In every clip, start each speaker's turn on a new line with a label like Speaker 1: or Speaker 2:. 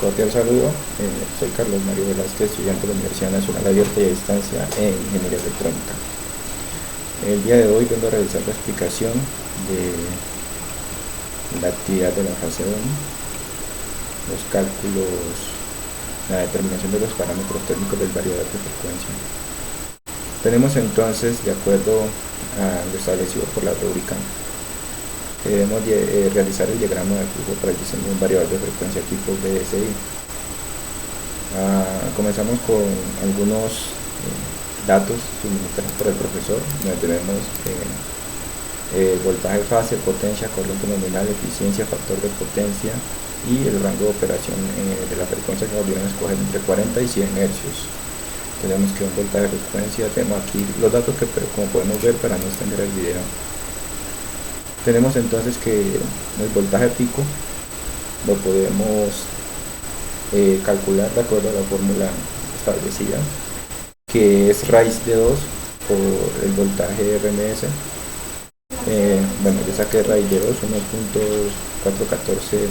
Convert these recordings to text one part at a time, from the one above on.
Speaker 1: Cordial saludo, soy Carlos Mario Velázquez, estudiante de la Universidad Nacional Abierta y a Distancia en Ingeniería Electrónica. El día de hoy vengo a realizar la explicación de la actividad de la fase 1, los cálculos, la determinación de los parámetros técnicos del variador de frecuencia. Tenemos entonces, de acuerdo a lo establecido por la rúbrica, debemos realizar el diagrama de flujo para el diseño de un variador de frecuencia tipo BSI. Comenzamos con algunos datos suministrados por el profesor, donde tenemos voltaje fase, potencia, corriente nominal, eficiencia, factor de potencia y el rango de operación de la frecuencia que volvieron a escoger entre 40 y 100 hercios. Tenemos que un voltaje de frecuencia, tenemos aquí los datos que como podemos ver para no extender el video. Tenemos entonces que el voltaje pico lo podemos calcular de acuerdo a la fórmula establecida, que es raíz de 2 por el voltaje RMS. Bueno, yo saqué raíz de 2, 1.414,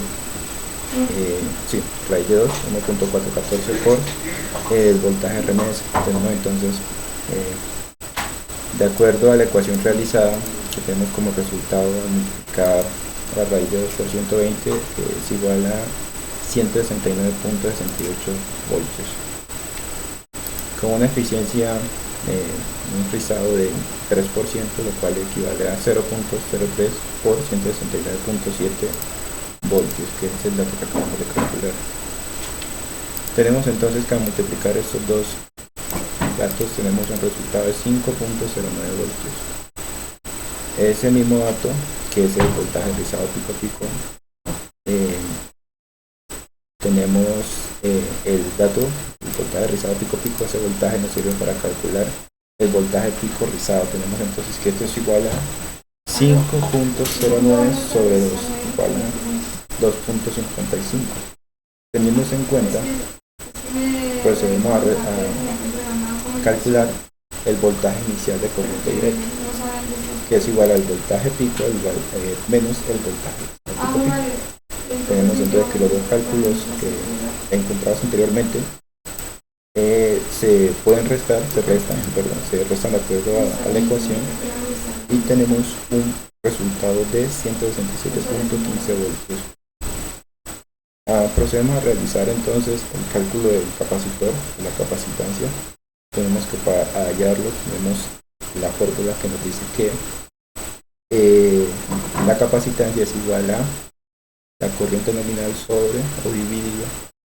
Speaker 1: raíz de 2, 1.414 por el voltaje RMS. Tenemos entonces, de acuerdo a la ecuación realizada, que tenemos como resultado multiplicar la raíz de 2 por 120 es igual a 169.68 voltios, con una eficiencia un frisado de 3%, lo cual equivale a 0.03 por 169.7 voltios, que es el dato que acabamos de calcular. Tenemos entonces que al multiplicar estos dos datos tenemos un resultado de 5.09 voltios. Ese mismo dato, que es el voltaje rizado pico a pico, tenemos el dato, el voltaje rizado pico a pico. Ese voltaje nos sirve para calcular el voltaje pico rizado. Tenemos entonces que esto es igual a 5.09 sobre 2, igual a 2.55. Teniéndose en cuenta, procedemos a calcular el voltaje inicial de corriente directa, que es igual al voltaje pico menos el voltaje pico pico. Tenemos entonces que los dos cálculos encontrados anteriormente se pueden restar, se restan de acuerdo a la ecuación, y tenemos un resultado de 167.15 voltios. Procedemos a realizar entonces el cálculo del capacitor, de la capacitancia. Tenemos que para hallarlo tenemos la fórmula que nos dice que la capacitancia es igual a la corriente nominal sobre o dividido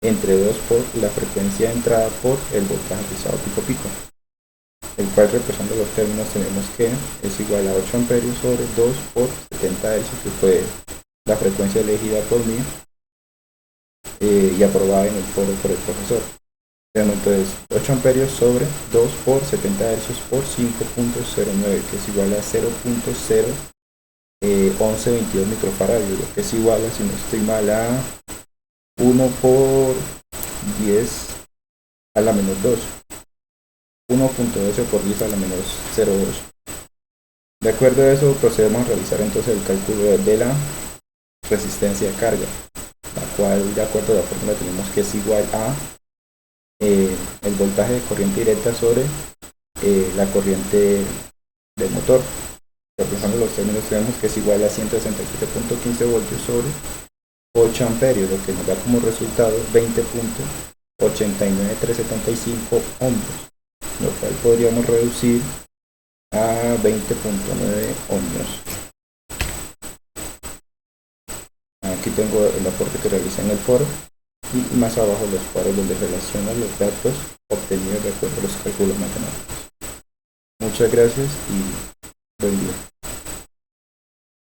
Speaker 1: entre 2 por la frecuencia de entrada por el voltaje rizado pico pico, el cual, represando los términos, tenemos que es igual a 8 amperios sobre 2 por 70 Hz, que fue la frecuencia elegida por mí y aprobada en el foro por el profesor. Entonces 8 amperios sobre 2 por 70 Hz por 5.09, que es igual a 0.01122 microfarads, lo que es igual a, si no estoy mal, a 1 por 10 a la menos 2, 1.12 por 10 a la menos 0.2. De acuerdo a eso, procedemos a realizar entonces el cálculo de la resistencia de carga, la cual, de acuerdo a la fórmula, tenemos que es igual a el voltaje de corriente directa sobre la corriente del motor. Represando los términos, tenemos que es igual a 167.15 voltios sobre 8 amperios, lo que nos da como resultado 20.89375 ohmios, lo cual podríamos reducir a 20.9 ohmios. Aquí tengo el aporte que realicé en el foro, y más abajo los cuadros donde relacionan los datos obtenidos de acuerdo a los cálculos matemáticos. Muchas gracias y buen día.